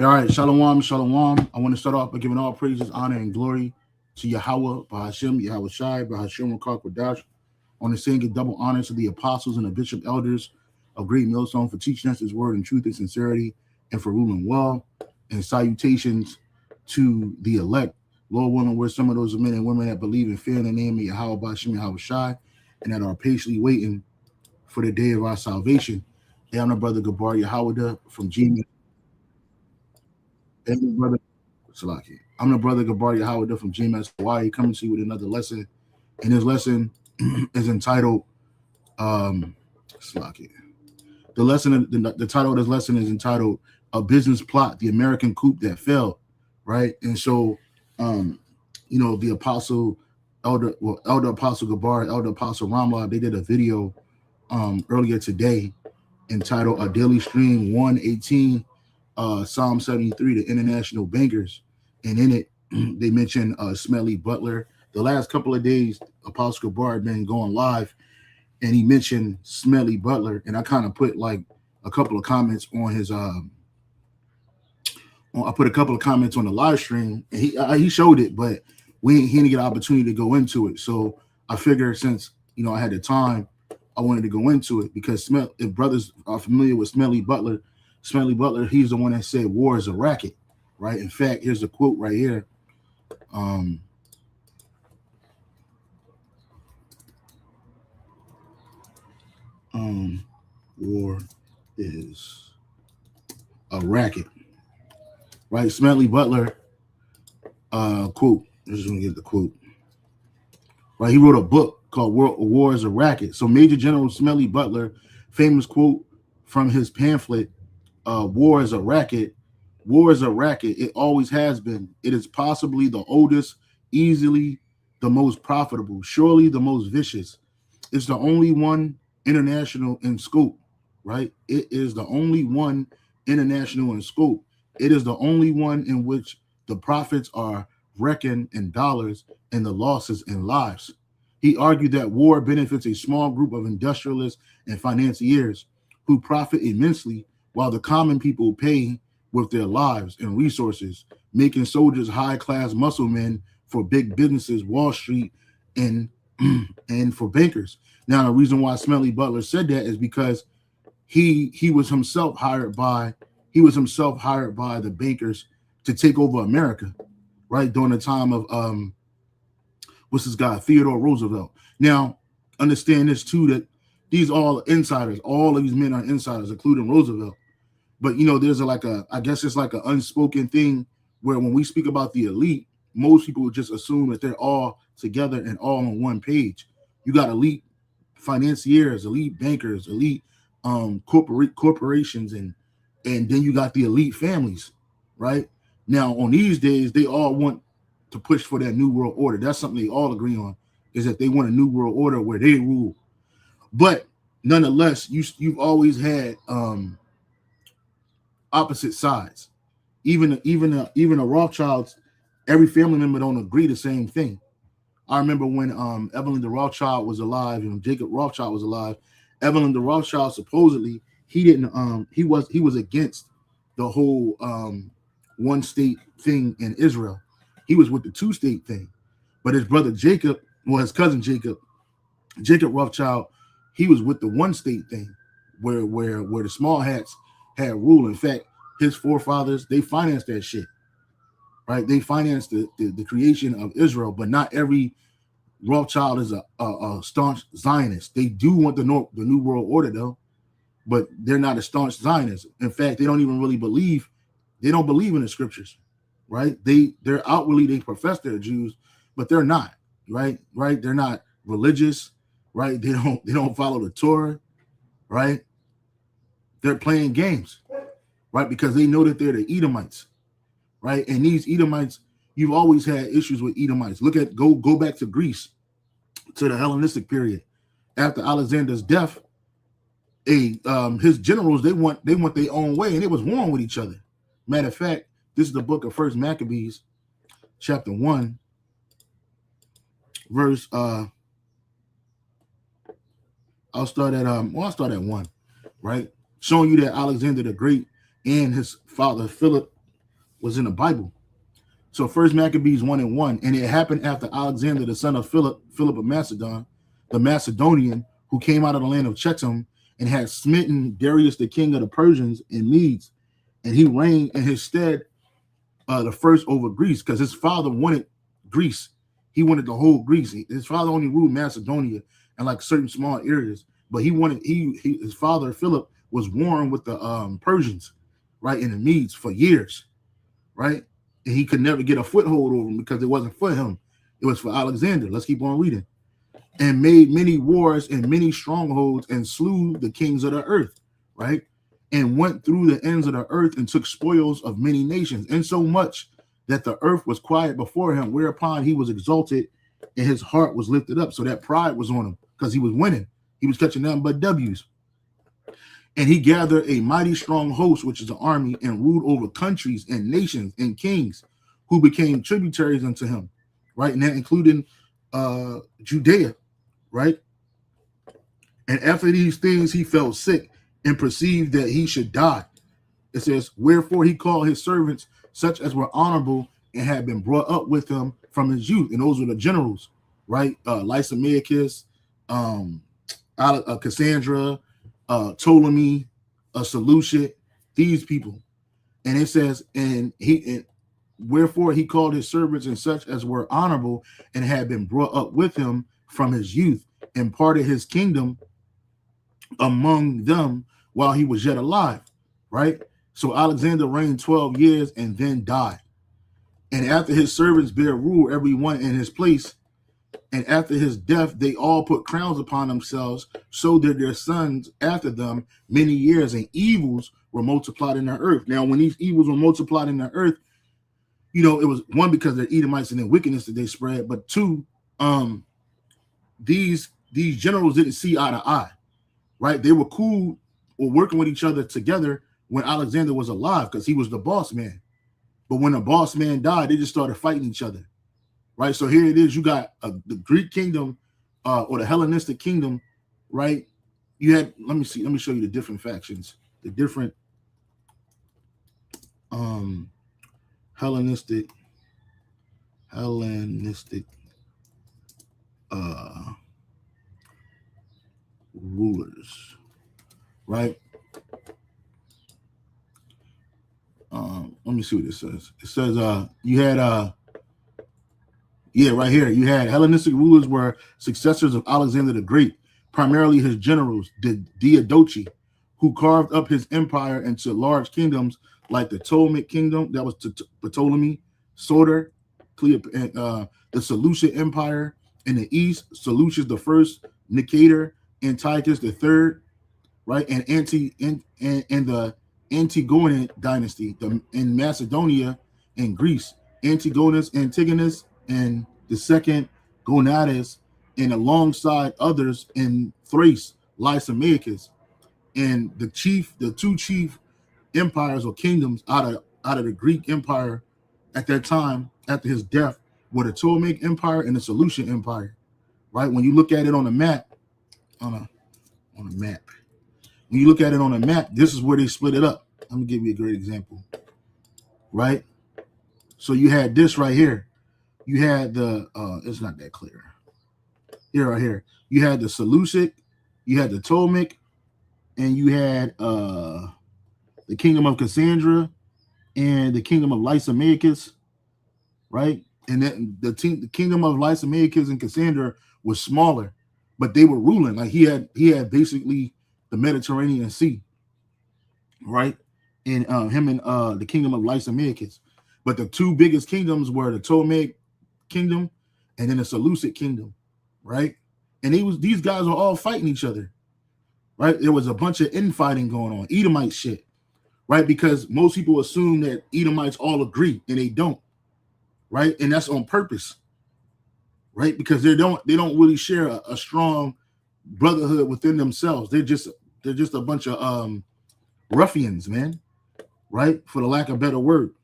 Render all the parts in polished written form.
All right, shalom, shalom. I want to start off by giving all praises, honor, and glory to Yahweh, Bahashem, Yahweh Shai, Bahashem, Rakak, Wadash. I want to say and give double honor to the apostles and the bishop elders of Great Millstone for teaching us his word in truth and sincerity and for ruling well. And salutations to the elect. Lord willing, we're some of those men and women that believe and fear in the name of Yahweh, Bahashem, Yahweh Shai, and that are patiently waiting for the day of our salvation. Hey, I'm the brother Gabar Yahweh from Gmail. Hey, brother Salaki. I'm the brother Gabar Howard from GMS Hawaii, coming to you with another lesson. And this lesson is entitled Salaki. The title of this lesson is entitled "A Business Plot: The American Coup That Failed." Right, and so the elder apostle Gabar, elder apostle Ramla, they did a video earlier today entitled "A Daily Stream 118." Psalm 73, the International Bankers, and in it they mentioned Smelly Butler. The last couple of days, Apostle Gabar had been going live, and he mentioned Smelly Butler, and I kind of put like a couple of comments on his. I put a couple of comments on the live stream, and he showed it, but he didn't get an opportunity to go into it. So I figured since I had the time, I wanted to go into it because if brothers are familiar with Smelly Butler, he's the one that said war is a racket, right? In fact, here's a quote right here. War is a racket, right? Smelly Butler, quote. I'm just gonna get the quote. Right, he wrote a book called War is a Racket. So Major General Smelly Butler, famous quote from his pamphlet, War is a Racket. War is a racket. It always has been. It is possibly the oldest, easily the most profitable, surely the most vicious. It's the only one international in scope, right? It is the only one international in scope. It is the only one in which the profits are reckoned in dollars and the losses in lives. He argued that war benefits a small group of industrialists and financiers who profit immensely while the common people pay with their lives and resources, making soldiers high-class muscle men for big businesses, Wall Street, and for bankers. Now, the reason why Smelly Butler said that is because he was himself hired by the bankers to take over America, right, during the time of what's this guy, Theodore Roosevelt. Now, understand this too, that these all insiders, all of these men are insiders, including Roosevelt. But there's I guess it's like an unspoken thing where when we speak about the elite, most people would just assume that they're all together and all on one page. You got elite financiers, elite bankers, elite corporations, and then you got the elite families, right? Now, on these days, they all want to push for that new world order. That's something they all agree on, is that they want a new world order where they rule. But nonetheless, you've always had opposite sides. Even the Rothschilds, every family member don't agree the same thing. I remember when Evelyn de Rothschild was alive and Jacob Rothschild was alive. Evelyn de Rothschild supposedly he was against the whole one state thing in Israel. He was with the two state thing. But his brother Jacob, his cousin Jacob Rothschild, he was with the one state thing, where the small hats had rule. In fact, his forefathers, they financed that shit, right? They financed the creation of Israel, but not every Rothschild is a staunch Zionist. They do want the New World Order, though, but they're not a staunch Zionist. In fact, they don't even really believe in the scriptures, right? They're outwardly, they profess they're Jews, but they're not, right? They're not religious, right? They don't follow the Torah, right? They're playing games, right? Because they know that they're the Edomites, right? And these Edomites, you've always had issues with Edomites. Go back to Greece, to the Hellenistic period. After Alexander's death, his generals, they want their own way, and it was warring with each other. Matter of fact, this is the book of First Maccabees, chapter 1, verse I'll start at 1, right? Showing you that Alexander the Great and his father Philip, was in the Bible. So First Maccabees 1:1, and it happened after Alexander, the son of Philip of Macedon, the Macedonian, who came out of the land of Checham and had smitten Darius, the king of the Persians and Medes, and he reigned in his stead the first over Greece, because his father wanted Greece. He wanted the whole Greece. His father only ruled Macedonia and like certain small areas, but his father Philip was warring with the Persians, right, in the Medes for years, right, and he could never get a foothold over them because it wasn't for him; it was for Alexander. Let's keep on reading. And made many wars and many strongholds and slew the kings of the earth, right, and went through the ends of the earth and took spoils of many nations, and so much that the earth was quiet before him, whereupon he was exalted and his heart was lifted up. So that pride was on him because he was winning. He was catching nothing but W's. And he gathered a mighty strong host, which is an army, and ruled over countries and nations and kings who became tributaries unto him, right? And that including Judea, right? And after these things, he fell sick and perceived that he should die. It says, wherefore he called his servants, such as were honorable and had been brought up with him from his youth. And those were the generals, right? Lysimachus, Cassandra, Ptolemy, Seleucid, these people. And it says, and wherefore he called his servants and such as were honorable and had been brought up with him from his youth, and parted his kingdom among them while he was yet alive, right? So Alexander reigned 12 years and then died. And after his servants bare rule, every one in his place, and after his death, they all put crowns upon themselves, so that their sons after them many years, and evils were multiplied in the earth. Now, when these evils were multiplied in the earth, you know, it was one, because they're Edomites and their wickedness that they spread, but two, these generals didn't see eye to eye, right? They were cool or working with each other together when Alexander was alive, because he was the boss man. But when the boss man died, they just started fighting each other, right? So here it is. You got the Greek kingdom or the Hellenistic kingdom, right? You had, let me show you the different factions, the different Hellenistic rulers, right? Let me see what it says. It says you had right here. You had Hellenistic rulers were successors of Alexander the Great, primarily his generals, the Diadochi, who carved up his empire into large kingdoms like the Ptolemaic kingdom, that was Ptolemy, Soter, the Seleucid Empire in the east, Seleucus the first, Nicator, Antiochus the third, right, and the Antigonid dynasty in Macedonia and Greece, Antigonus, and the second Gonades, and alongside others in Thrace, Lysimachus, and the two chief empires or kingdoms out of the Greek Empire at that time after his death were the Ptolemaic Empire and the Seleucid Empire, right? When you look at it on a map, when you look at it on a map, this is where they split it up. Let me give you a great example, right? So you had this right here. You had the it's not that clear. Here, right here. You had the Seleucid, you had the Ptolemaic, and you had the kingdom of Cassandra and the kingdom of Lysimachus, right? And then the kingdom of Lysimachus and Cassandra was smaller, but they were ruling. Like he had basically the Mediterranean Sea, right? And him and the kingdom of Lysimachus. But the two biggest kingdoms were the Ptolemaic kingdom and then the Seleucid kingdom, right? And these guys were all fighting each other, right? There was a bunch of infighting going on, Edomite shit, right? Because most people assume that Edomites all agree, and they don't, right? And that's on purpose, right? Because they don't really share a strong brotherhood within themselves. They're just a bunch of ruffians, man, right? For the lack of a better word.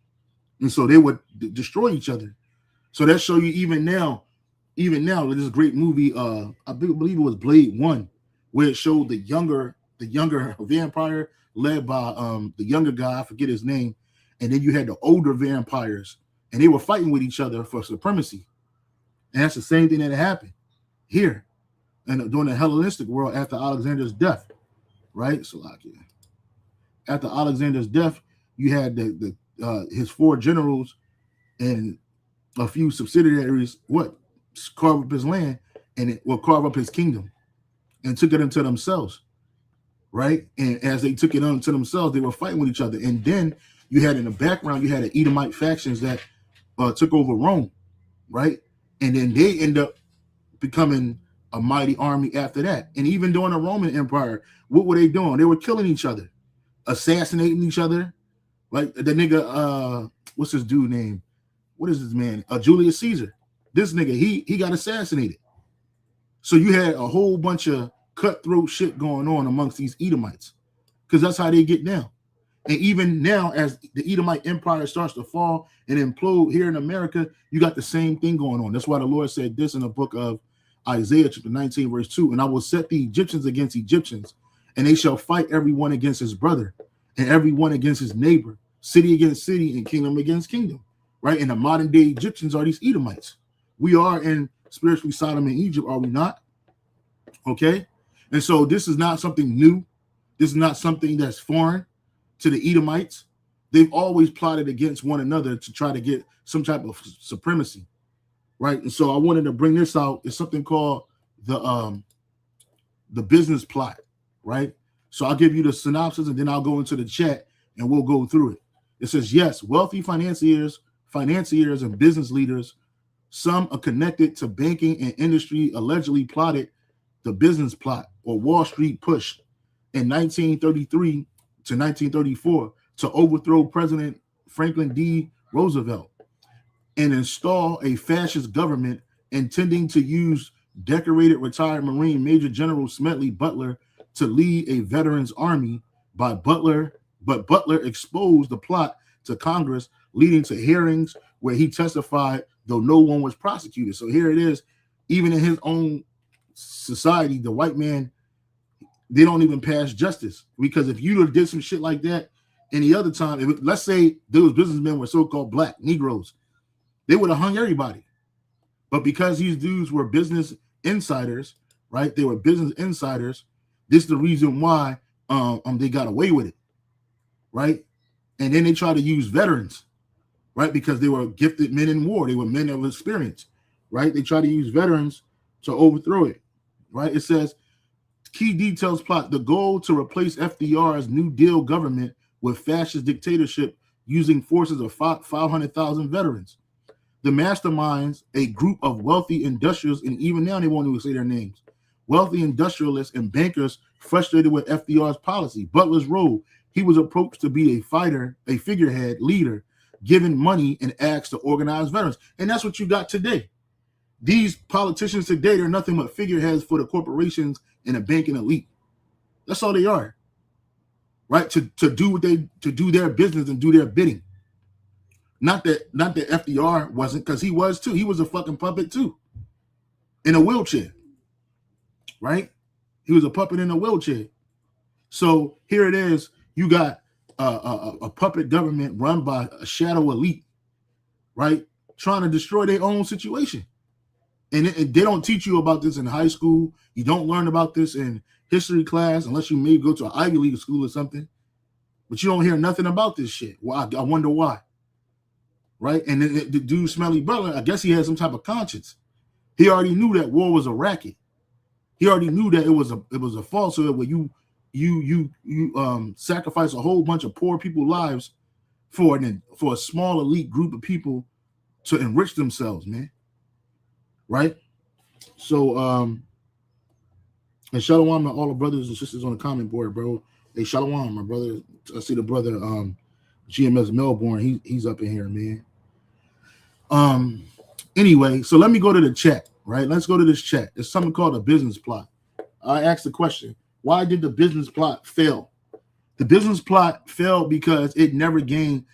And so they would destroy each other. So that show you even now, there's a great movie, I believe it was Blade 1, where it showed the younger vampire led by the younger guy, I forget his name, and then you had the older vampires, and they were fighting with each other for supremacy. And that's the same thing that happened here and during the Hellenistic world after Alexander's death, right? So like, after Alexander's death, you had his 4 generals and a few subsidiaries carve up his land and carve up his kingdom and took it into themselves, right? And as they took it unto themselves, they were fighting with each other. And then you had in the background, you had the Edomite factions that took over Rome, right? And then they end up becoming a mighty army after that. And even during the Roman Empire, what were they doing? They were killing each other, assassinating each other. Like the nigga, what's his dude name? What is his man? Julius Caesar. This nigga, he got assassinated. So you had a whole bunch of cutthroat shit going on amongst these Edomites, because that's how they get down. And even now, as the Edomite Empire starts to fall and implode here in America, you got the same thing going on. That's why the Lord said this in the book of Isaiah chapter 19, verse 2, and I will set the Egyptians against Egyptians, and they shall fight every one against his brother, and every one against his neighbor, city against city, and kingdom against kingdom, right? And the modern day Egyptians are these Edomites. We are in spiritually Sodom and Egypt, are we not? Okay? And so this is not something new. This is not something that's foreign to the Edomites. They've always plotted against one another to try to get some type of supremacy, right? And so I wanted to bring this out. It's something called the business plot, right? So I'll give you the synopsis, and then I'll go into the chat and we'll go through it. It says, yes, wealthy financiers and business leaders, some are connected to banking and industry, allegedly plotted the business plot or Wall Street push in 1933 to 1934 to overthrow President Franklin D. Roosevelt and install a fascist government intending to use decorated retired Marine Major General Smedley Butler to lead a veterans army. But Butler exposed the plot to Congress, leading to hearings where he testified, though no one was prosecuted. So here it is, even in his own society, the white man, they don't even pass justice, because if you did some shit like that any other time, let's say those businessmen were so-called black Negroes, they would have hung everybody. But because these dudes were business insiders, right? They were business insiders. This is the reason why they got away with it, right? And then they try to use veterans, right? Because they were gifted men in war. They were men of experience, right? They try to use veterans to overthrow it, right? It says, key details plot, the goal to replace FDR's New Deal government with fascist dictatorship using forces of 500,000 veterans. The masterminds, a group of wealthy industrialists, and even now they won't even say their names, wealthy industrialists and bankers frustrated with FDR's policy. Butler's role, he was approached to be a fighter, a figurehead, leader, given money and asked to organize veterans. And that's what you got today. These politicians today, they're nothing but figureheads for the corporations and the banking elite. That's all they are, right? To do their business and do their bidding. Not that FDR wasn't, because he was too. He was a fucking puppet too, in a wheelchair, right? He was a puppet in a wheelchair. So here it is. You got a puppet government run by a shadow elite, right? Trying to destroy their own situation. And they don't teach you about this in high school. You don't learn about this in history class unless you may go to an Ivy League school or something. But you don't hear nothing about this shit. Well, I wonder why. Right? And then the dude, Smedley Butler, I guess he had some type of conscience. He already knew that war was a racket. He already knew that it was a falsehood where you sacrifice a whole bunch of poor people's lives for a small elite group of people to enrich themselves, man. Right? So and shalom to all the brothers and sisters on the comment board, bro. Hey, shalom, my brother. I see the brother GMS Melbourne. He's up in here, man. Anyway, so let me go to the chat, right? Let's go to this chat. It's something called a business plot. I asked the question, why did the business plot fail? The business plot failed because it never gained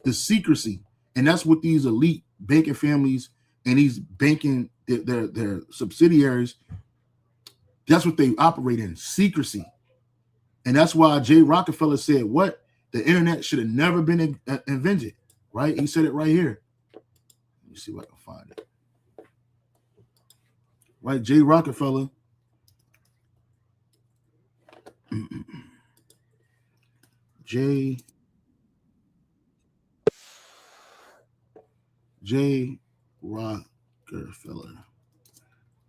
the secrecy. And that's what these elite banking families and these banking, their subsidiaries, that's what they operate in, secrecy. And that's why Jay Rockefeller said, what? The internet should have never been invented, right? He said it right here. Let me see if I can find it. Right, J. Rockefeller. J. Rockefeller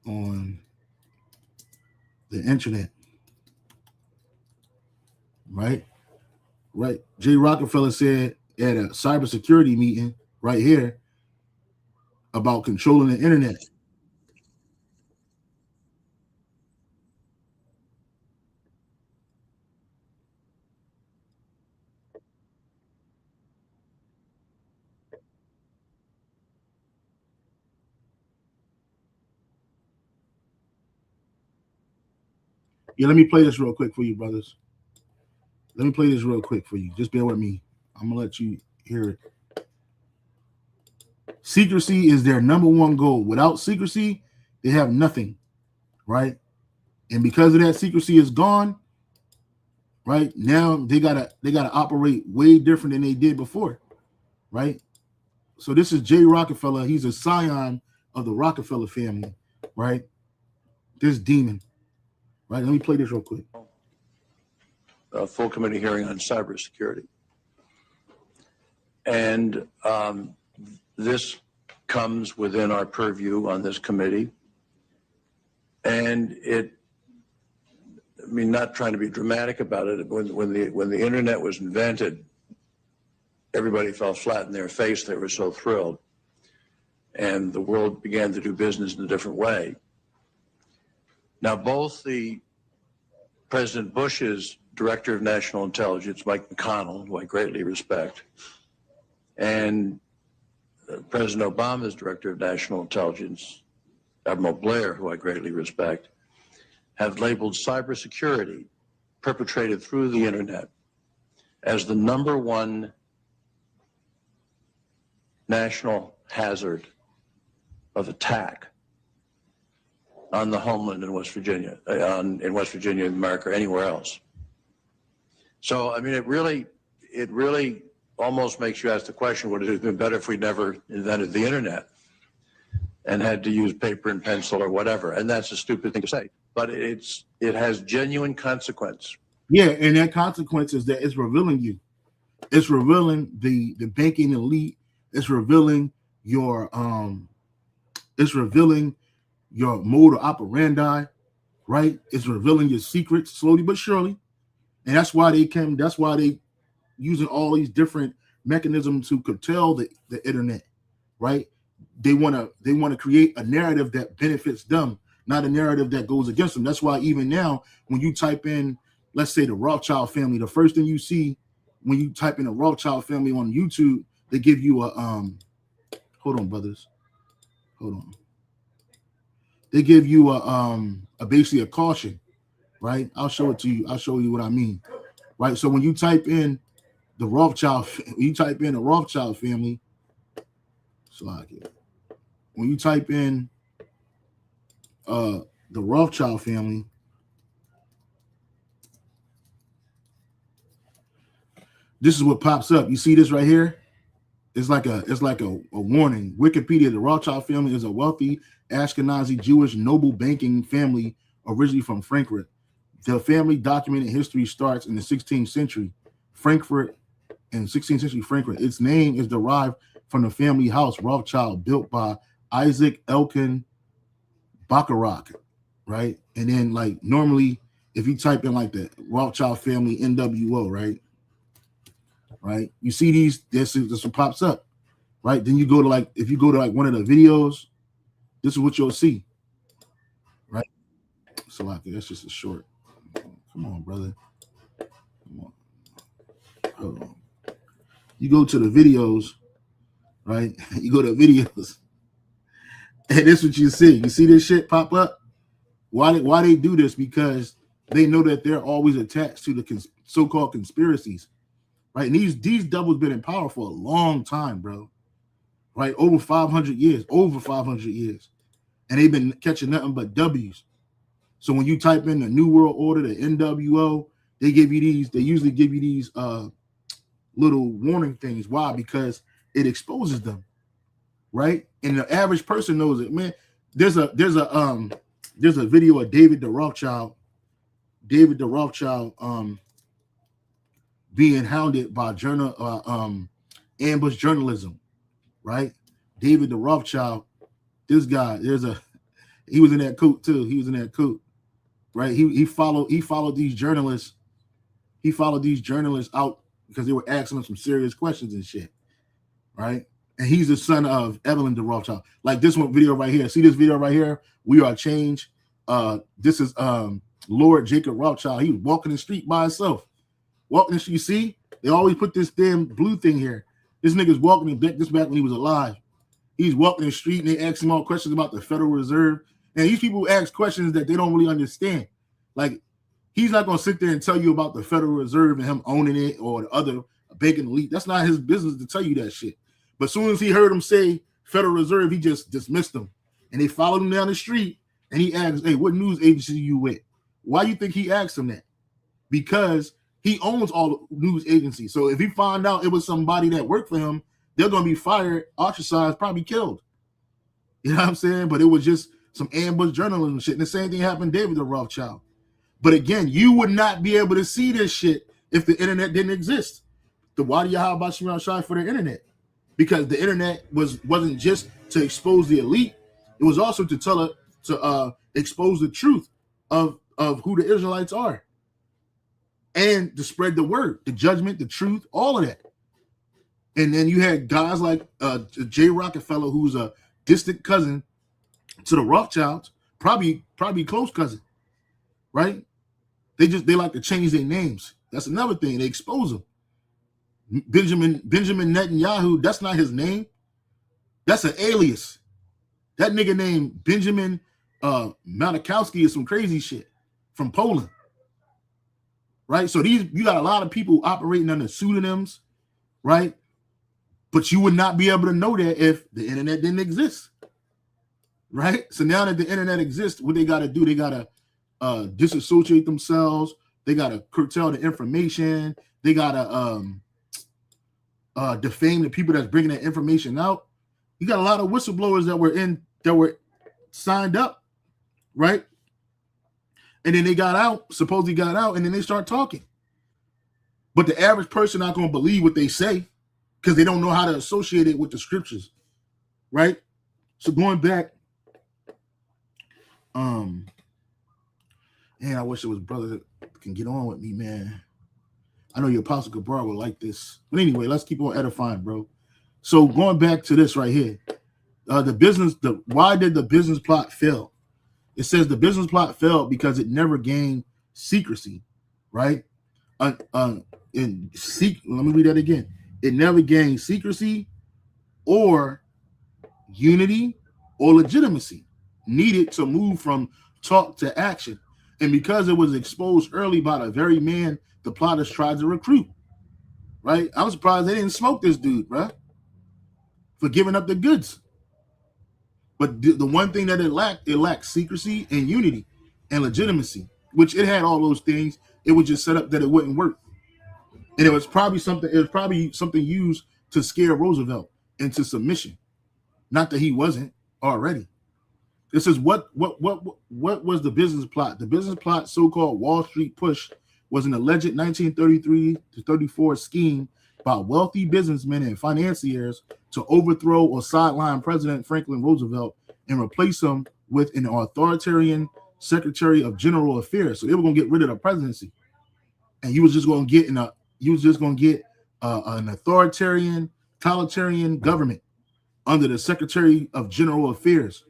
on the internet, right? Right. J. Rockefeller said at a cybersecurity meeting right here about controlling the internet. Yeah, let me play this real quick for you, brothers. Let me play this real quick for you. Just bear with me. I'm gonna let you hear it. Secrecy is their number one goal. Without secrecy, they have nothing, right? And because of that, secrecy is gone. Right now, they gotta operate way different than they did before, right? So this is J. Rockefeller. He's a scion of the Rockefeller family, right? This demon, right? Let me play this real quick. A full committee hearing on cybersecurity. And this comes within our purview on this committee. And not trying to be dramatic about it, when the internet was invented, everybody fell flat in their face. They were so thrilled. And the world began to do business in a different way. Now, both the President Bush's Director of National Intelligence, Mike McConnell, who I greatly respect, and President Obama's Director of National Intelligence, Admiral Blair, who I greatly respect, have labeled cybersecurity perpetrated through the internet as the number one national hazard of attack on the homeland in West Virginia, in West Virginia, America, or anywhere else. So, it really almost makes you ask the question, would it have been better if we never invented the internet and had to use paper and pencil or whatever? And that's a stupid thing to say, but it has genuine consequence. Yeah, and that consequence is that it's revealing you. It's revealing the banking elite. It's revealing your mode of operandi, right? It's revealing your secrets slowly but surely. And that's why they using all these different mechanisms to curtail the internet, right? They want to create a narrative that benefits them, not a narrative that goes against them. That's why even now, when you type in, let's say, the Rothschild family, the first thing you see when you type in the Rothschild family on YouTube, they give you a hold on, brothers. Hold on. They give you basically a caution, right? I'll show it to you. I'll show you what I mean, right? So when you type in the Rothschild family, when you type in the Rothschild family, this is what pops up. You see this right here? It's like a warning. Wikipedia: the Rothschild family is a wealthy Ashkenazi Jewish noble banking family originally from Frankfurt. The family documented history starts in the 16th century. In 16th century Frankfurt. Its name is derived from the family house Rothschild, built by Isaac Elkin Bacharach, right? And then, like, normally, if you type in like the Rothschild family NWO, right? You see these, this what pops up, right? Then you go to if you go to one of the videos, this is what you'll see, right? So that's just a short. Come on, brother. Come on. Hold on. You go to the videos, right? You go to videos, and this is what you see. You see this shit pop up. Why they do this? Because they know that they're always attached to the so-called conspiracies, right? And these devils been in power for a long time, bro. Right? Over 500 years, and they've been catching nothing but W's. So when you type in the New World Order, the NWO, they give you these. They usually give you these little warning things. Why? Because it exposes them, right? And the average person knows it. Man, there's a video of David the Rothschild being hounded by ambush journalism, right? David the Rothschild, this guy, he was in that Coup too. He was in that Coup, right? He followed these journalists. He followed these journalists out because they were asking him some serious questions and shit, right? And he's the son of Evelyn de Rothschild. Like this one video right here. See this video right here? We Are Change. This is Lord Jacob Rothschild. He was walking the street by himself. Walking the street, you see? They always put this damn blue thing here. This nigga's walking this back when he was alive. He's walking the street and they ask him all questions about the Federal Reserve. And these people ask questions that they don't really understand. Like, he's not going to sit there and tell you about the Federal Reserve and him owning it or the other banking elite. That's not his business to tell you that shit. But as soon as he heard him say Federal Reserve, he just dismissed them. And they followed him down the street and he asked, hey, what news agency are you with? Why do you think he asked him that? Because he owns all the news agencies. So if he found out it was somebody that worked for him, they're going to be fired, ostracized, probably killed. You know what I'm saying? But it was just some ambush journalism shit. And the same thing happened to David the Rothschild. But again, you would not be able to see this shit if the internet didn't exist. The Wadi Yahaba Shimon Shai for the internet. Because the internet wasn't just to expose the elite, it was also to expose the truth of who the Israelites are. And to spread the word, the judgment, the truth, all of that. And then you had guys like Jay Rockefeller, who's a distant cousin to the Rothschilds, probably close cousin, right? They like to change their names. That's another thing. They expose them. Benjamin Netanyahu, that's not his name. That's an alias. That nigga named Benjamin Malikowski is some crazy shit from Poland. Right? So you got a lot of people operating under pseudonyms, right? But you would not be able to know that if the internet didn't exist. Right? So now that the internet exists, what they got to do, they got to disassociate themselves. They got to curtail the information. They got to defame the people that's bringing that information out. You got a lot of whistleblowers that were signed up, right? And then they supposedly got out, and then they start talking. But the average person not going to believe what they say because they don't know how to associate it with the scriptures, right? So going back, and I wish it was brother that can get on with me, man. I know your Apostle Gabar would like this. But anyway, let's keep on edifying, bro. So going back to this right here, why did the business plot fail? It says the business plot failed because it never gained secrecy, right? Let me read that again. It never gained secrecy or unity or legitimacy needed to move from talk to action. And because it was exposed early by the very man the plotters tried to recruit, right? I'm surprised they didn't smoke this dude, bro, for giving up the goods. But the one thing that it lacked secrecy and unity and legitimacy, which it had all those things. It was just set up that it wouldn't work. And it was probably something used to scare Roosevelt into submission. Not that he wasn't already. It says what was the business plot? The business plot, so-called Wall Street push, was an alleged 1933 to 34 scheme by wealthy businessmen and financiers to overthrow or sideline President Franklin Roosevelt and replace him with an authoritarian Secretary of General Affairs. So they were going to get rid of the presidency, and you was just going to get an authoritarian, totalitarian government under the Secretary of General Affairs,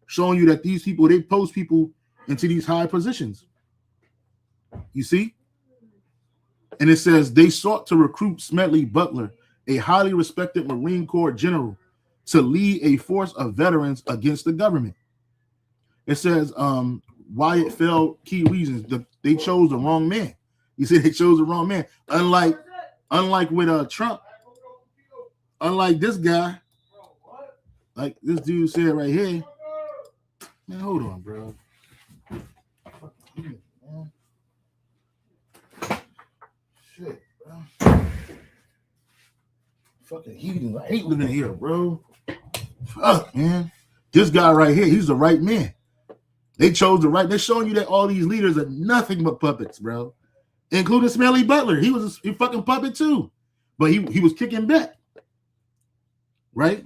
showing you that these people, they post people into these high positions. You see? And it says they sought to recruit Smedley Butler, a highly respected Marine Corps general, to lead a force of veterans against the government. It says why it failed, key reasons. They chose the wrong man. You see, they chose the wrong man. Unlike with Trump, unlike this guy, like this dude said right here. Man, hold on, bro. Shit, bro. fucking heathen. I hate living here, bro. Fuck, man. This guy right here, he's the right man. They chose the right. They're showing you that all these leaders are nothing but puppets, bro. Including Smelly Butler. He was a fucking puppet too. But he was kicking back. Right?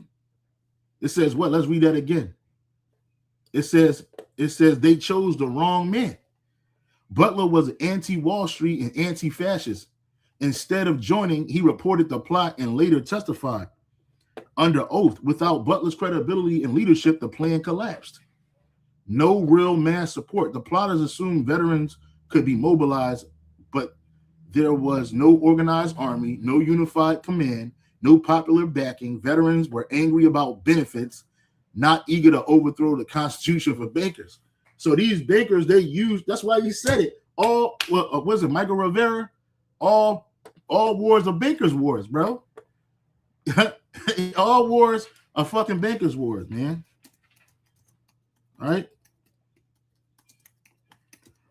It says what? Let's read that again. It says they chose the wrong man. Butler was anti-Wall Street and anti-fascist. Instead of joining, he reported the plot and later testified under oath. Without Butler's credibility and leadership, the plan collapsed. No real mass support. The plotters assumed veterans could be mobilized, but there was no organized army, no unified command, no popular backing. Veterans were angry about benefits, not eager to overthrow the Constitution for bankers. So these bankers, they used, that's why he said it. All, was it Michael Rivera? All wars are bankers' wars, bro. All wars are fucking bankers' wars, man. All right?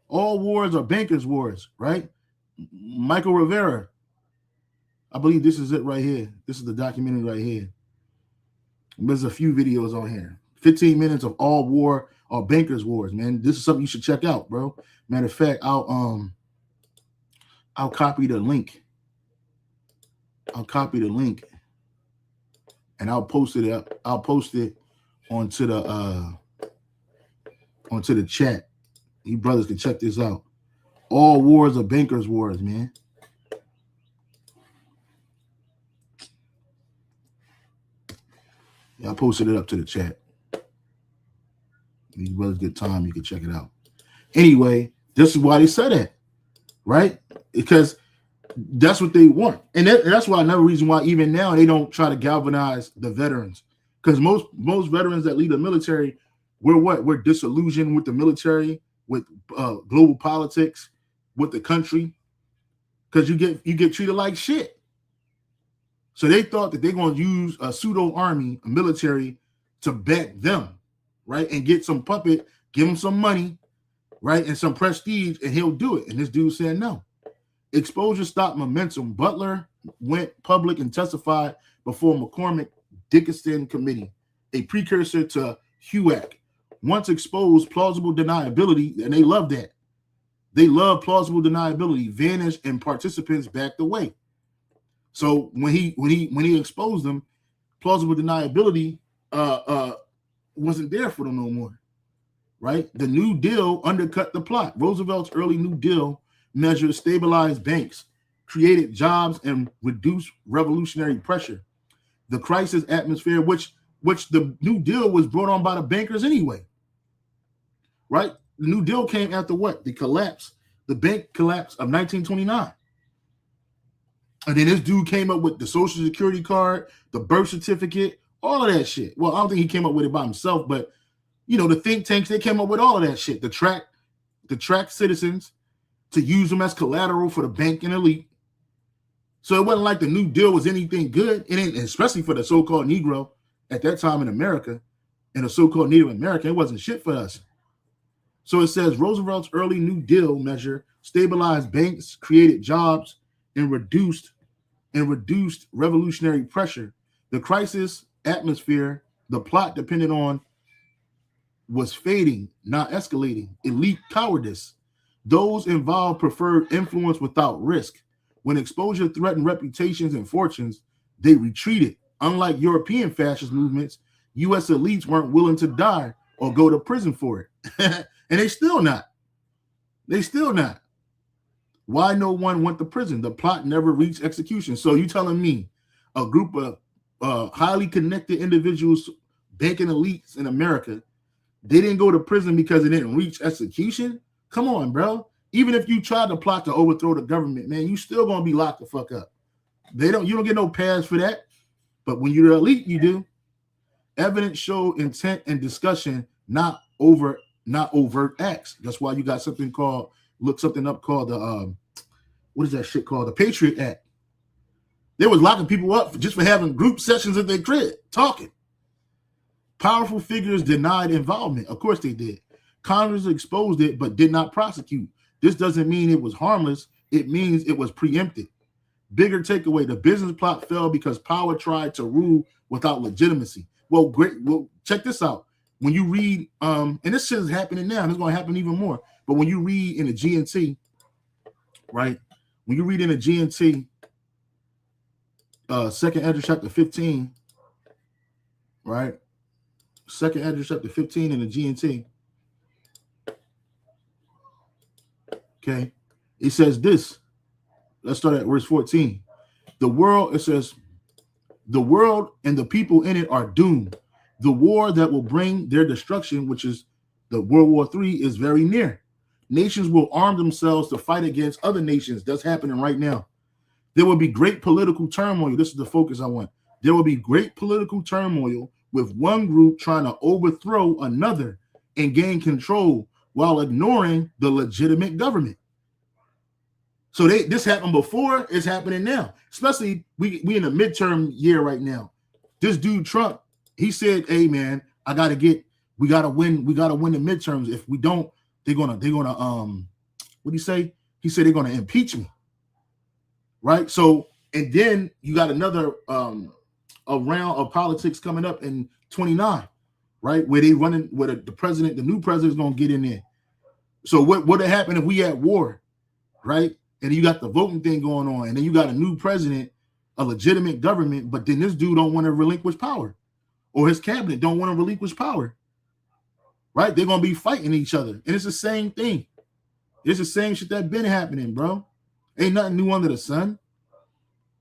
All wars are bankers' wars, right? Michael Rivera. I believe this is it right here. This is the documentary right here. There's a few videos on here. 15 minutes of all war or bankers' wars, man. This is something you should check out, bro. Matter of fact, I'll copy the link. I'll copy the link and I'll post it up. I'll post it onto the chat. You brothers can check this out. All wars are bankers' wars, man. Yeah, I posted it up to the chat. You brothers get time, you can check it out. Anyway, this is why they said that, right? Because that's what they want. And that's why another reason why even now they don't try to galvanize the veterans. Because most veterans that lead the military, we're what? We're disillusioned with the military, with global politics, with the country. Because you get treated like shit. So they thought that they're going to use a pseudo army, a military, to back them, right? And get some puppet, give him some money, right? And some prestige, and he'll do it. And this dude said no. Exposure stopped momentum. Butler went public and testified before McCormick Dickinson Committee, a precursor to HUAC. Once exposed, plausible deniability, and they love that. They love plausible deniability, vanished, and participants backed away. So when he exposed them, plausible deniability wasn't there for them no more, right? The New Deal undercut the plot. Roosevelt's early New Deal measures stabilized banks, created jobs, and reduced revolutionary pressure. The crisis atmosphere, which the New Deal was brought on by the bankers anyway, right? The New Deal came after what? The bank collapse of 1929. And then this dude came up with the Social Security card, the birth certificate, all of that shit. Well, I don't think he came up with it by himself, but you know, the think tanks, they came up with all of that shit. The track citizens to use them as collateral for the banking elite. So it wasn't like the New Deal was anything good, and especially for the so-called Negro at that time in America, and the so-called Native American, it wasn't shit for us. So it says Roosevelt's early New Deal measure stabilized banks, created jobs, and reduced revolutionary pressure. The crisis atmosphere, the plot depended on, was fading, not escalating. Elite cowardice. Those involved preferred influence without risk. When exposure threatened reputations and fortunes, they retreated. Unlike European fascist movements, U.S. elites weren't willing to die or go to prison for it. And they still not. Why no one went to prison? The plot never reached execution. So you telling me a group of highly connected individuals, banking elites in America, they didn't go to prison because it didn't reach execution? Come on, bro. Even if you tried to plot to overthrow the government, man, you still gonna be locked the fuck up. You don't get no pass for that. But when you're the elite, you do. Evidence showed intent and discussion, not overt acts. That's why you got something called, look something up called the what is that shit called? The Patriot Act. They was locking people up just for having group sessions at their crib, talking. Powerful figures denied involvement. Of course they did. Congress exposed it, but did not prosecute. This doesn't mean it was harmless. It means it was preempted. Bigger takeaway: the business plot failed because power tried to rule without legitimacy. Well, great. Well, check this out. When you read, and this shit is happening now, and it's going to happen even more. But when you read in the GNT, right? When you read in the GNT, second Ezra chapter 15, right? Second Ezra chapter 15 in the GNT. Okay, it says this. Let's start at verse 14. The world, it says, the world and the people in it are doomed. The war that will bring their destruction, which is the World War III, is very near. Nations will arm themselves to fight against other nations. That's happening right now. There will be great political turmoil. This is the focus I want. There will be great political turmoil with one group trying to overthrow another and gain control while ignoring the legitimate government. So this happened before, it's happening now. Especially we in a midterm year right now. This dude Trump, he said, "Hey man, we gotta win the midterms. If we don't, they're gonna what do you say? He said they're gonna impeach me." Right? So, and then you got another a round of politics coming up in 29, right? Where they running, where the new president is gonna get in there. So what would happen if we at war, right? And you got the voting thing going on, and then you got a new president, a legitimate government, but then this dude don't want to relinquish power, or his cabinet don't want to relinquish power, right? They're gonna be fighting each other, and it's the same thing. It's the same shit that been happening, bro. Ain't nothing new under the sun.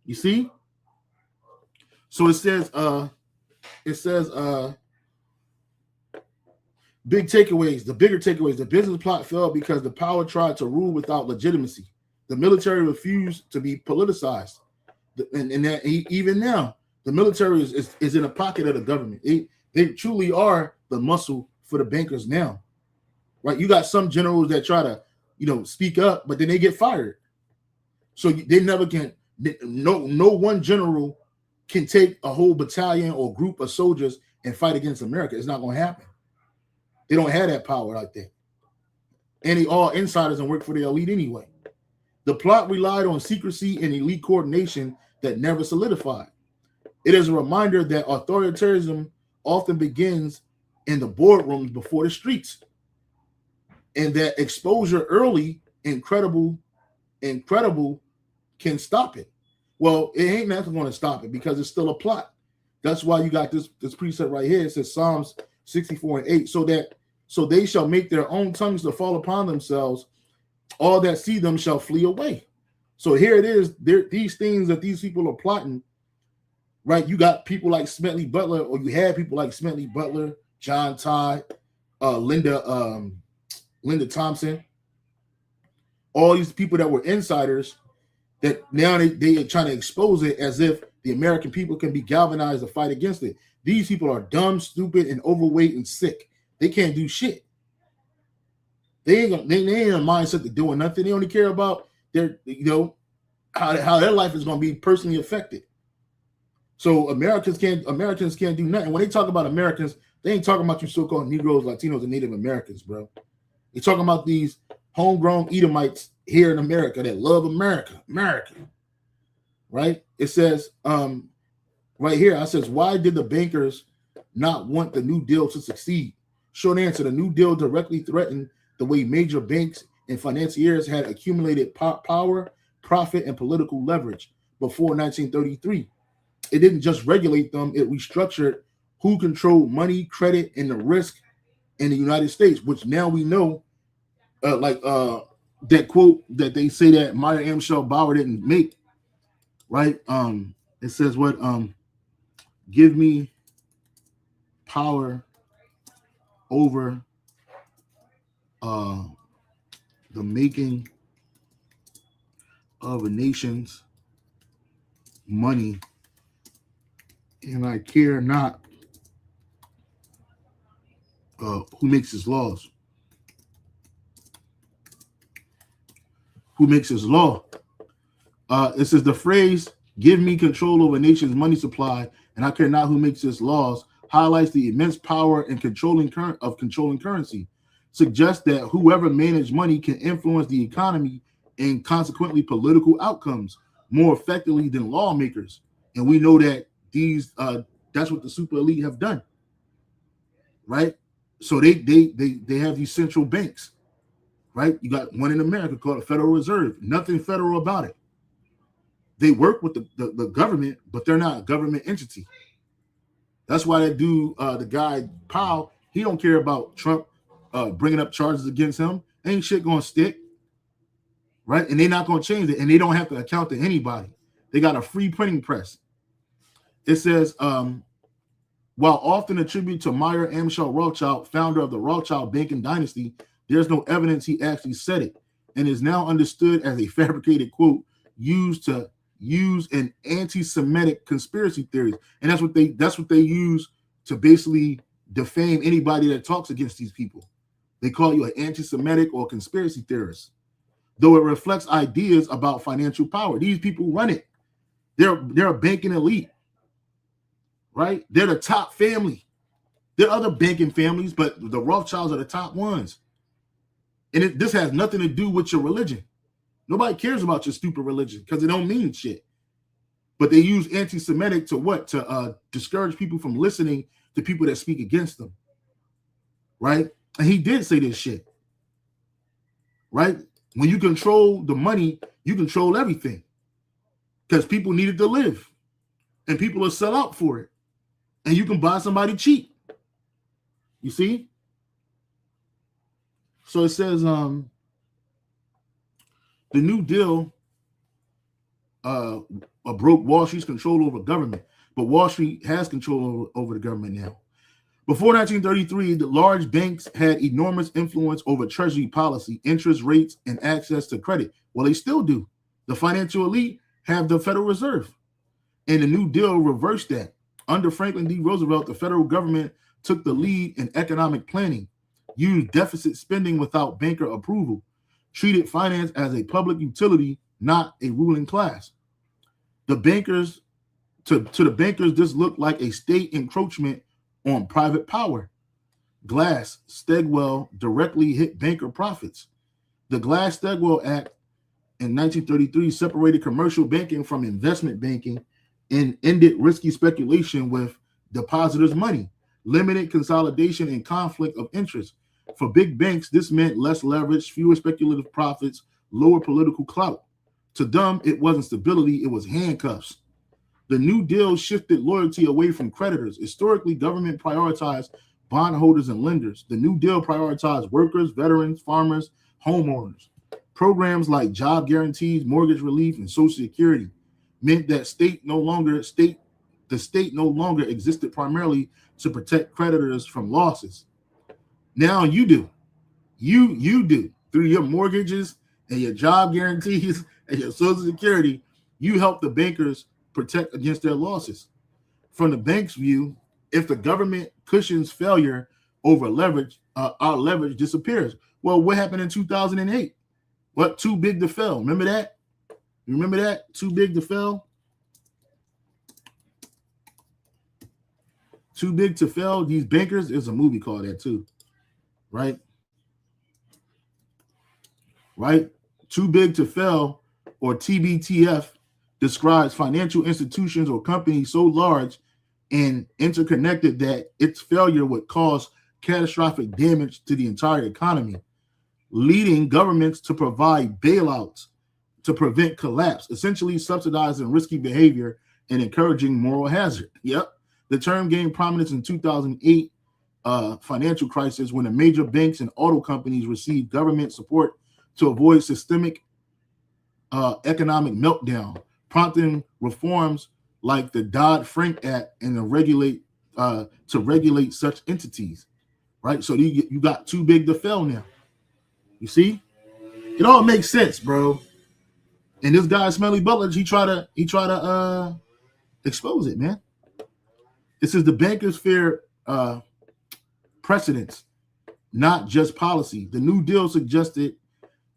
You see? So it says, big takeaways, the bigger takeaways, the business plot failed because the power tried to rule without legitimacy. The military refused to be politicized. And that even now, the military is in a pocket of the government. They truly are the muscle for the bankers now. Right? You got some generals that try to, speak up, but then they get fired. So they never can. No one general can take a whole battalion or group of soldiers and fight against America. It's not going to happen. They don't have that power like that. And they all insiders and work for the elite anyway. The plot relied on secrecy and elite coordination that never solidified. It is a reminder that authoritarianism often begins in the boardrooms before the streets, and that exposure early, incredible can stop it. Well, it ain't nothing going to stop it because it's still a plot. That's why you got this precept right here. It says Psalms 64:8, so they shall make their own tongues to fall upon themselves. All that see them shall flee away. So here it is. These things that these people are plotting, right? You got people like Smedley Butler, or you had people like Smedley Butler, John Todd, Linda Thompson, all these people that were insiders that now they are trying to expose it as if the American people can be galvanized to fight against it. These people are dumb, stupid, and overweight and sick. They can't do shit. They ain't in a mindset to doing nothing. They only care about their, how their life is going to be personally affected. So Americans can't do nothing. When they talk about Americans, they ain't talking about you so-called Negroes, Latinos, and Native Americans, bro. They're talking about these homegrown Edomites here in America that love America, right? It says right here, I says, why did the bankers not want the New Deal to succeed? Short answer, the New Deal directly threatened the way major banks and financiers had accumulated power, profit, and political leverage before 1933. It didn't just regulate them, it restructured who controlled money, credit, and the risk in the United States, which now we know, that quote that they say that Meyer Amschel Bauer didn't make, right? It says what? Give me power over the making of a nation's money, and I care not who makes his laws. Who makes his law? It says the phrase "give me control over a nation's money supply, and I care not who makes its laws" highlights the immense power and controlling currency. Suggests that whoever managed money can influence the economy and consequently political outcomes. more effectively than lawmakers. And we know that that's what the super elite have done, right? So they have these central banks, right? You got one in America called the Federal Reserve. Nothing federal about it. They work with the government, but they're not a government entity. That's why that dude, the guy Powell, he don't care about Trump bringing up charges against him. Ain't shit gonna stick, right? And they're not gonna change it, and they don't have to account to anybody. They got a free printing press. It says, while often attributed to Meyer Amschel Rothschild, founder of the Rothschild banking dynasty, there's no evidence he actually said it, and is now understood as a fabricated quote used to use an anti-Semitic conspiracy theories. And that's what they use to basically defame anybody that talks against these people. They call you an anti-Semitic or conspiracy theorist, though it reflects ideas about financial power. These people run it. They're a banking elite, right? They're the top family. There are other banking families, but the Rothschilds are the top ones. And this has nothing to do with your religion. Nobody cares about your stupid religion because it don't mean shit. But they use anti-Semitic to what? To discourage people from listening to people that speak against them, right? And he did say this shit, right? When you control the money, you control everything because people needed to live and people will sell out for it. And you can buy somebody cheap. You see? So it says the New Deal broke Wall Street's control over government, but Wall Street has control over the government now. Before 1933, the large banks had enormous influence over Treasury policy, interest rates, and access to credit. Well, they still do. The financial elite have the Federal Reserve, and the New Deal reversed that. Under Franklin D. Roosevelt, the federal government took the lead in economic planning, used deficit spending without banker approval, treated finance as a public utility, not a ruling class. The bankers, to the bankers, this looked like a state encroachment on private power. Glass-Steagall directly hit banker profits. The Glass-Steagall Act in 1933 separated commercial banking from investment banking and ended risky speculation with depositors' money, limited consolidation and conflict of interest. For big banks, this meant less leverage, fewer speculative profits, lower political clout. To them, it wasn't stability, it was handcuffs. The New Deal shifted loyalty away from creditors. Historically, government prioritized bondholders and lenders. The New Deal prioritized workers, veterans, farmers, homeowners. Programs like job guarantees, mortgage relief, and Social Security meant that the state no longer existed primarily to protect creditors from losses. Now you do. You do. Through your mortgages and your job guarantees and your Social Security, you help the bankers protect against their losses. From the bank's view, if the government cushions failure over leverage, our leverage disappears. Well, what happened in 2008? What? Too big to fail. Remember that? You remember that? Too big to fail? Too big to fail. These bankers, there's a movie called that too. Right? Right? Too big to fail, or TBTF, describes financial institutions or companies so large and interconnected that its failure would cause catastrophic damage to the entire economy, leading governments to provide bailouts to prevent collapse, essentially subsidizing risky behavior and encouraging moral hazard. Yep. The term gained prominence in 2008 financial crisis when the major banks and auto companies received government support to avoid systemic economic meltdown, prompting reforms like the Dodd-Frank Act and to regulate such entities. Right? So you got too big to fail now. You see? It all makes sense, bro. And this guy, Smelly Butler, he try to expose it, man. It says the bankers fear precedents, not just policy. The New Deal suggested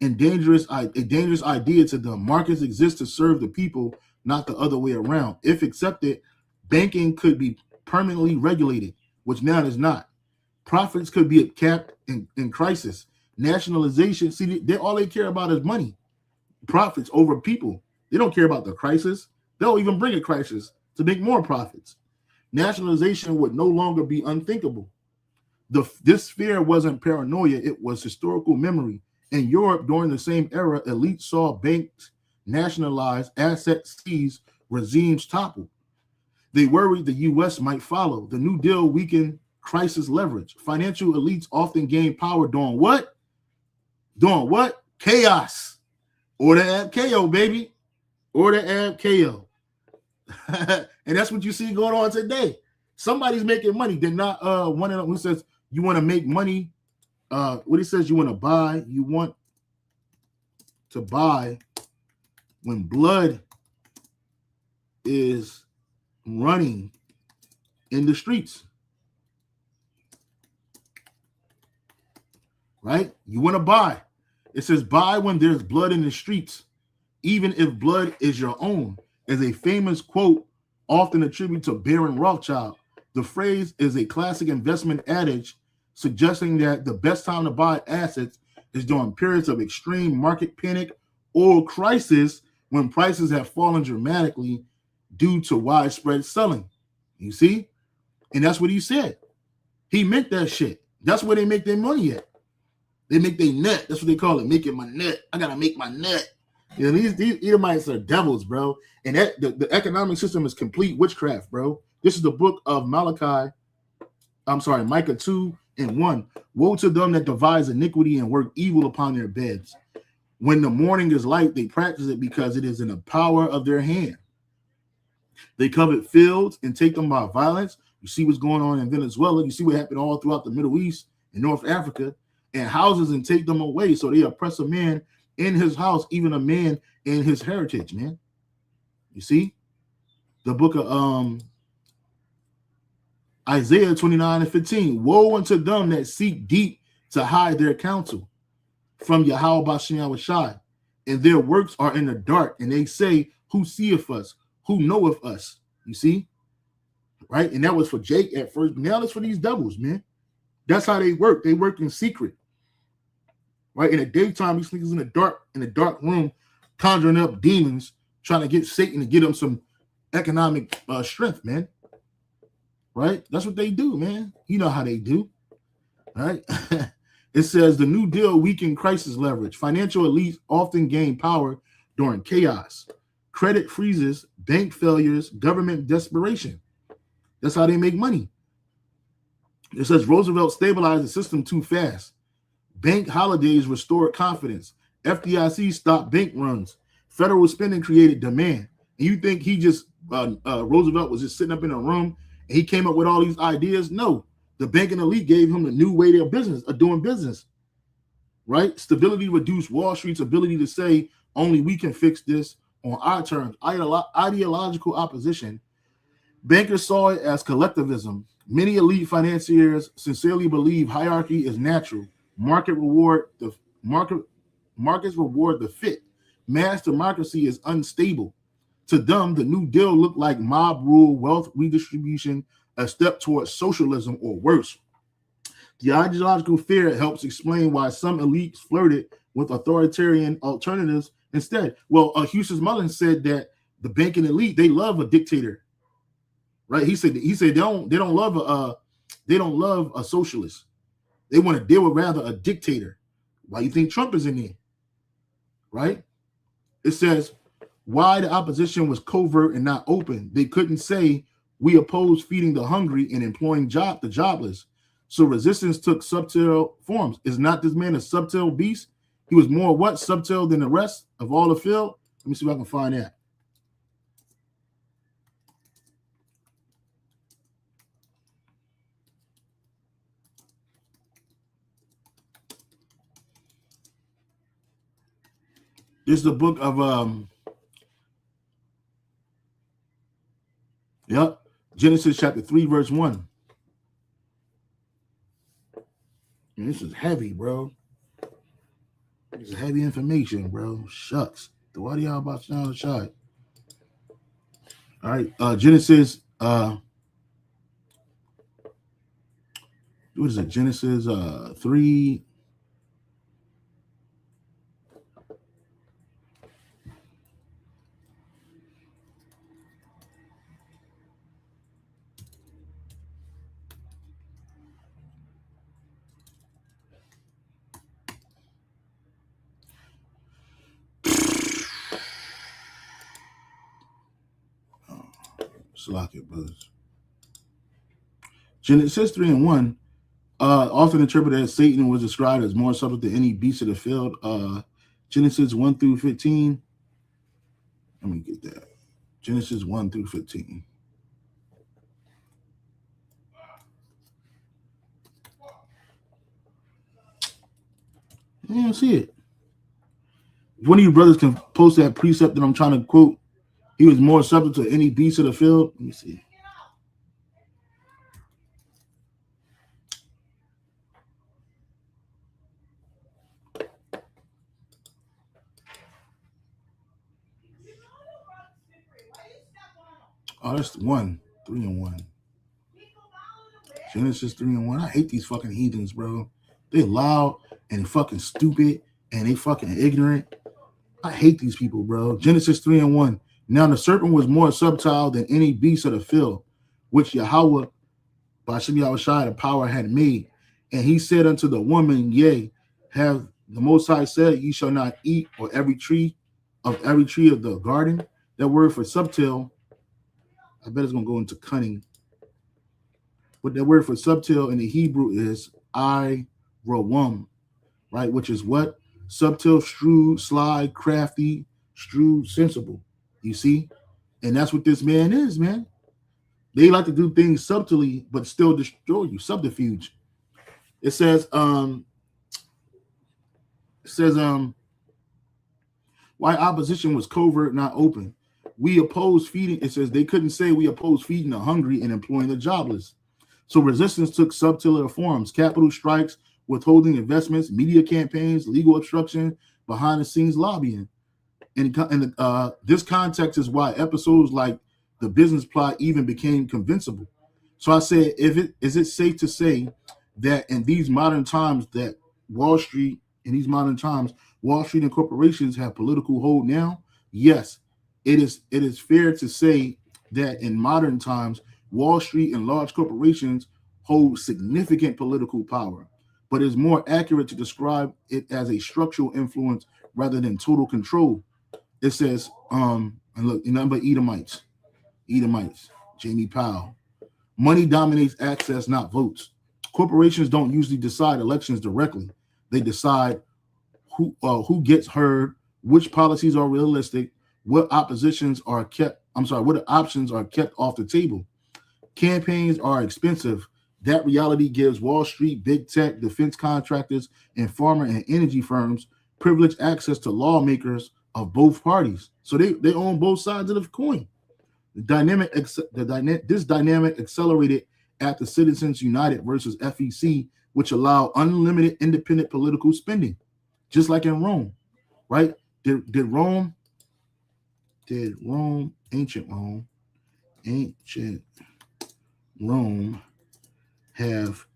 a dangerous idea to them. Markets exist to serve the people, not the other way around. If accepted, banking could be permanently regulated, which now is not. Profits could be capped in crisis. Nationalization, see, all they care about is money. Profits over people. They don't care about the crisis. They'll even bring a crisis to make more profits. Nationalization would no longer be unthinkable. This fear wasn't paranoia, it was historical memory. In Europe, during the same era, elites saw banks nationalize, assets seized, regimes topple. They worried the U.S. might follow. The New Deal weakened crisis leverage. Financial elites often gain power doing what? Doing what? Chaos. Order ab KO, baby. Order ab KO. And that's what you see going on today. Somebody's making money. They're not one of them who says you want to make money. What he says, you want to buy. You want to buy when blood is running in the streets. Right? You want to buy. It says buy when there's blood in the streets, even if blood is your own. As a famous quote often attributed to Baron Rothschild, the phrase is a classic investment adage suggesting that the best time to buy assets is during periods of extreme market panic or crisis when prices have fallen dramatically due to widespread selling. You see? And that's what he said. He meant that shit. That's where they make their money at. They make their nut. That's what they call it, making my nut. I got to make my nut. You know, these Edomites are devils, bro. And that the economic system is complete witchcraft, bro. This is the book of Micah 2:1. Woe to them that devise iniquity and work evil upon their beds. When the morning is light, they practice it because it is in the power of their hand. They covet fields and take them by violence. You see what's going on in Venezuela. You see what happened all throughout the Middle East and North Africa, and houses and take them away. So they oppress a man in his house, even a man in his heritage, man. You see? The book of Isaiah 29:15. Woe unto them that seek deep to hide their counsel from Yahweh Bashem Shai, and their works are in the dark, and they say, who seeth us? Who knoweth us? You see? Right? And that was for Jake at first. Now it's for these devils, man. That's how they work. They work in secret. Right? In the daytime, these niggas in the dark room, conjuring up demons, trying to get Satan to get them some economic strength, man. Right? That's what they do, man. You know how they do. Right? It says the New Deal weakened crisis leverage. Financial elites often gain power during chaos. Credit freezes, bank failures, government desperation. That's how they make money. It says Roosevelt stabilized the system too fast. Bank holidays restored confidence. FDIC stopped bank runs. Federal spending created demand. And you think he just, Roosevelt was just sitting up in a room and he came up with all these ideas? No. The banking elite gave him a new way of doing business. Right? Stability reduced Wall Street's ability to say, only we can fix this on our terms. Ideological opposition. Bankers saw it as collectivism. Many elite financiers sincerely believe hierarchy is natural. Markets reward the fit. Mass democracy is unstable. To them, the New Deal looked like mob rule, wealth redistribution, a step towards socialism or worse. The ideological fear helps explain why some elites flirted with authoritarian alternatives instead. Well, Houston Mullins said that the banking elite, they love a dictator. Right? He said they don't love a socialist. They want to deal with rather a dictator. Why you think Trump is in there? Right? It says why the opposition was covert and not open. They couldn't say we oppose feeding the hungry and employing the jobless. So resistance took subtle forms. Is not this man a subtle beast? He was more what? Subtle than the rest of all the field? Let me see if I can find that. This is the book of Genesis chapter 3, verse 1. And this is heavy, bro. This is heavy information, bro. Shucks. The what are y'all about to sound shot? All right. Genesis, what is it? Genesis 3. Slack it, brothers. Genesis 3 and 1, often interpreted as Satan was described as more subtle than any beast of the field. Genesis 1 through 15. Let me get that. Genesis 1 through 15. I don't see it. If one of you brothers can post that precept that I'm trying to quote, he was more subtle to any beast of the field. Let me see. Oh, that's 1, 3 and 1. Genesis 3 and 1. I hate these fucking heathens, bro. They loud and fucking stupid and they fucking ignorant. I hate these people, bro. Genesis 3 and 1. Now the serpent was more subtle than any beast of the field, which Yahweh, by Shem Yahushua, the power had made. And he said unto the woman, yea, have the Most High said, ye shall not eat of every tree of the garden. That word for subtle, I bet it's going to go into cunning. But that word for subtle in the Hebrew is I-rawum, right? Which is what? Subtle, shrewd, sly, crafty, shrewd, sensible. You see? And that's what this man is, man. They like to do things subtly, but still destroy you. Subterfuge. It says, why opposition was covert, not open. We oppose feeding. It says they couldn't say we oppose feeding the hungry and employing the jobless. So resistance took subtler forms: capital strikes, withholding investments, media campaigns, legal obstruction, behind the scenes lobbying. And this context is why episodes like the business plot even became convincible. So I said, is it safe to say that in these modern times that Wall Street and corporations have political hold now? Yes, it is fair to say that in modern times, Wall Street and large corporations hold significant political power, but it's more accurate to describe it as a structural influence rather than total control. It says, and look, nothing but Edomites, Jamie Powell. Money dominates access, not votes. Corporations don't usually decide elections directly. They decide who gets heard, which policies are realistic, what options are kept off the table. Campaigns are expensive. That reality gives Wall Street, big tech, defense contractors, and farmer and energy firms privileged access to lawmakers of both parties. So they own both sides of the coin. This dynamic accelerated after Citizens United versus FEC, which allowed unlimited independent political spending, just like in Rome, right? Did ancient Rome have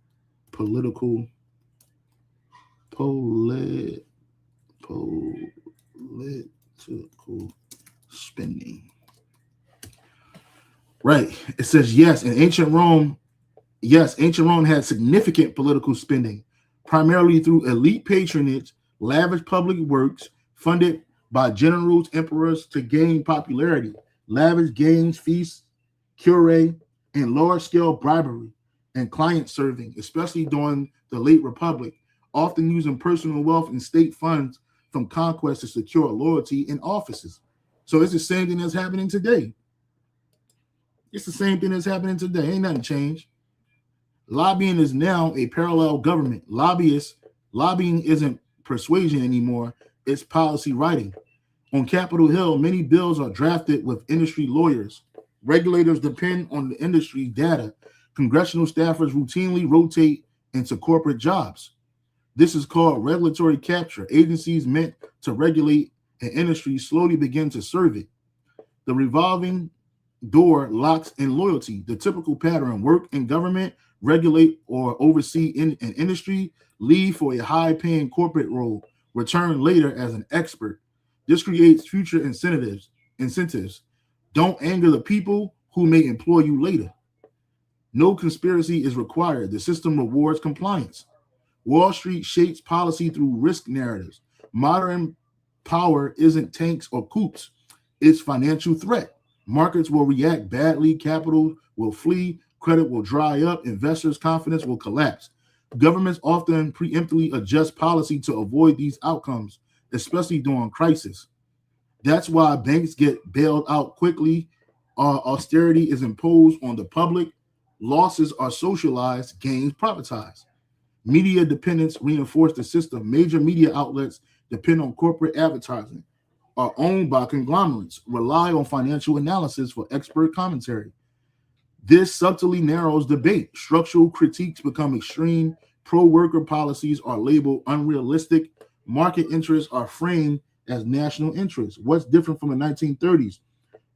political spending? Right. It says yes. In ancient Rome, ancient Rome had significant political spending, primarily through elite patronage, lavish public works funded by generals, emperors to gain popularity, lavish games, feasts, cure, and large-scale bribery and client serving, especially during the late Republic, often using personal wealth and state funds from conquest to secure loyalty in offices. So it's the same thing that's happening today. Ain't nothing changed. Lobbying is now a parallel government. Lobbying isn't persuasion anymore. It's policy writing. On Capitol Hill, many bills are drafted with industry lawyers. Regulators depend on the industry data. Congressional staffers routinely rotate into corporate jobs. This is called regulatory capture. Agencies meant to regulate an industry slowly begin to serve it. The revolving door locks in loyalty. The typical pattern: work in government, regulate or oversee in an industry, leave for a high-paying corporate role, return later as an expert. This creates future incentives. Don't anger the people who may employ you later. No conspiracy is required. The system rewards compliance. Wall Street shapes policy through risk narratives. Modern power isn't tanks or coups. It's financial threat. Markets will react badly, capital will flee, credit will dry up, investors' confidence will collapse. Governments often preemptively adjust policy to avoid these outcomes, especially during crisis. That's why banks get bailed out quickly. Austerity is imposed on the public. Losses are socialized, gains privatized. Media dependence reinforced the system. Major media outlets depend on corporate advertising, are owned by conglomerates, rely on financial analysis for expert commentary. This subtly narrows debate. Structural critiques become extreme. Pro-worker policies are labeled unrealistic. Market interests are framed as national interests. What's different from the 1930s?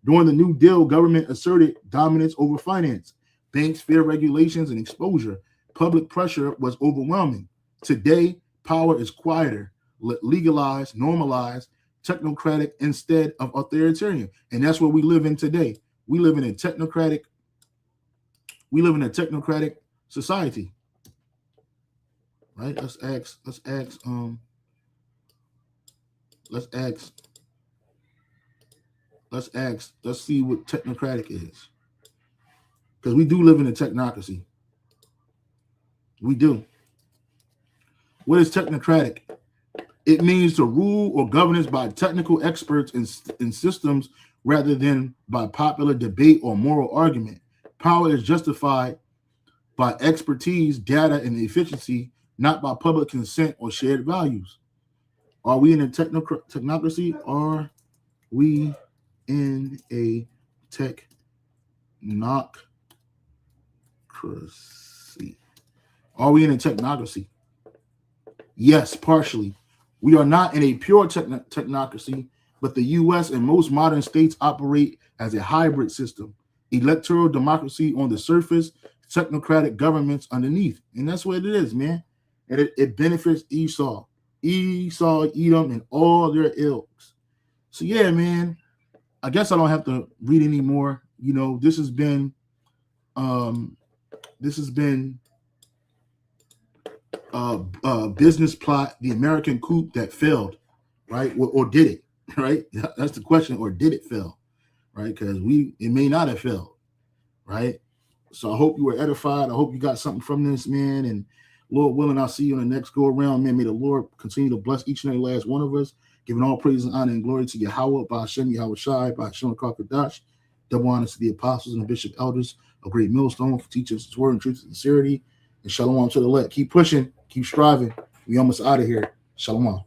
During the New Deal, government asserted dominance over finance. Banks fear regulations and exposure. Public pressure was overwhelming. Today, power is quieter, legalized, normalized, technocratic instead of authoritarian. And that's what we live in today. We live in a technocratic society. Right? Let's see what technocratic is. Because we do live in a technocracy. We do. What is technocratic? It means to rule or governance by technical experts in systems rather than by popular debate or moral argument. Power is justified by expertise, data, and efficiency, not by public consent or shared values. Are we in a technocracy? Are we in a technocracy? Are we in a technocracy? Yes, partially. We are not in a pure technocracy, but the U.S. and most modern states operate as a hybrid system. Electoral democracy on the surface, technocratic governments underneath. And that's what it is, man. And it benefits Esau, Edom, and all their ilks. So, yeah, man, I guess I don't have to read anymore. You know, this has been business plot, the American coup that failed, right? Or did it, right? That's the question. Or did it fail, right? Because it may not have failed, right? So I hope you were edified. I hope you got something from this, man. And Lord willing, I'll see you on the next go around, man. May the Lord continue to bless each and every last one of us, giving all praise and honor and glory to Yahweh, by Hashem, Yahweh Shai, by Hashem Kakadash. Double honors to the apostles and the bishop elders of Great Millstone for teaching us his word and truth and sincerity. And shalom to the elect. Keep pushing, keep striving. We almost out of here. Shalom.